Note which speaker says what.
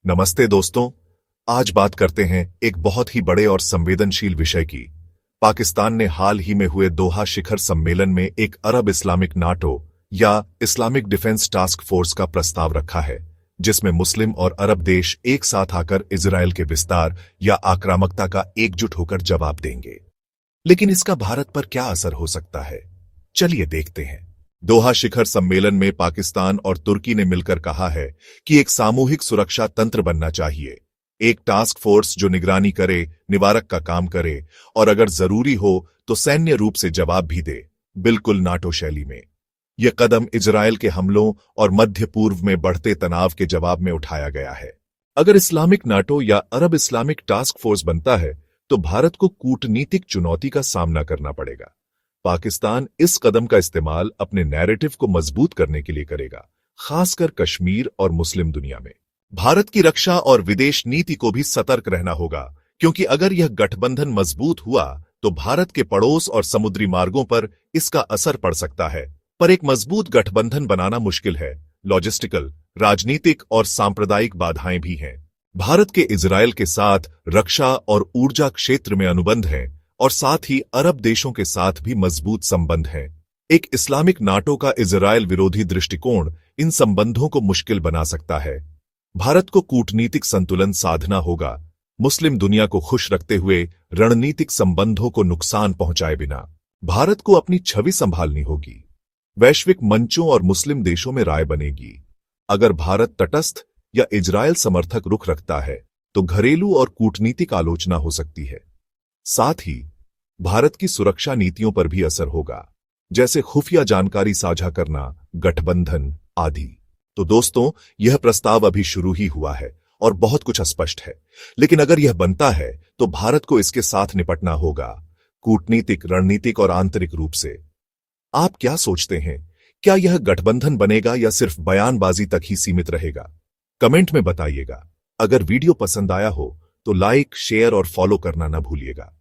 Speaker 1: नमस्ते दोस्तों। आज बात करते हैं एक बहुत ही बड़े और संवेदनशील विषय की। पाकिस्तान ने हाल ही में हुए दोहा शिखर सम्मेलन में एक अरब इस्लामिक नाटो या इस्लामिक डिफेंस टास्क फोर्स का प्रस्ताव रखा है, जिसमें मुस्लिम और अरब देश एक साथ आकर इजरायल के विस्तार या आक्रामकता का एकजुट होकर जवाब देंगे। लेकिन इसका भारत पर क्या असर हो सकता है, चलिए देखते हैं। दोहा शिखर सम्मेलन में पाकिस्तान और तुर्की ने मिलकर कहा है कि एक सामूहिक सुरक्षा तंत्र बनना चाहिए, एक टास्क फोर्स जो निगरानी करे, निवारक का काम करे और अगर जरूरी हो तो सैन्य रूप से जवाब भी दे, बिल्कुल नाटो शैली में। यह कदम इजरायल के हमलों और मध्य पूर्व में बढ़ते तनाव के जवाब में उठाया गया है। अगर इस्लामिक नाटो या अरब इस्लामिक टास्क फोर्स बनता है तो भारत को कूटनीतिक चुनौती का सामना करना पड़ेगा। पाकिस्तान इस कदम का इस्तेमाल अपने नैरेटिव को मजबूत करने के लिए करेगा, खासकर कश्मीर और मुस्लिम दुनिया में। भारत की रक्षा और विदेश नीति को भी सतर्क रहना होगा, क्योंकि अगर यह गठबंधन मजबूत हुआ तो भारत के पड़ोस और समुद्री मार्गों पर इसका असर पड़ सकता है। पर एक मजबूत गठबंधन बनाना मुश्किल है। लॉजिस्टिकल, राजनीतिक और सांप्रदायिक बाधाएं भी हैं। भारत के इजरायल के साथ रक्षा और ऊर्जा क्षेत्र में अनुबंध हैं और साथ ही अरब देशों के साथ भी मजबूत संबंध हैं। एक इस्लामिक नाटो का इजरायल विरोधी दृष्टिकोण इन संबंधों को मुश्किल बना सकता है। भारत को कूटनीतिक संतुलन साधना होगा, मुस्लिम दुनिया को खुश रखते हुए रणनीतिक संबंधों को नुकसान पहुंचाए बिना। भारत को अपनी छवि संभालनी होगी, वैश्विक मंचों और मुस्लिम देशों में राय बनेगी। अगर भारत तटस्थ या इजरायल समर्थक रुख रखता है तो घरेलू और कूटनीतिक आलोचना हो सकती है। साथ ही भारत की सुरक्षा नीतियों पर भी असर होगा, जैसे खुफिया जानकारी साझा करना, गठबंधन आदि। तो दोस्तों, यह प्रस्ताव अभी शुरू ही हुआ है और बहुत कुछ अस्पष्ट है, लेकिन अगर यह बनता है तो भारत को इसके साथ निपटना होगा, कूटनीतिक, रणनीतिक और आंतरिक रूप से। आप क्या सोचते हैं? क्या यह गठबंधन बनेगा या सिर्फ बयानबाजी तक ही सीमित रहेगा? कमेंट में बताइएगा। अगर वीडियो पसंद आया हो तो लाइक, शेयर और फॉलो करना न भूलिएगा।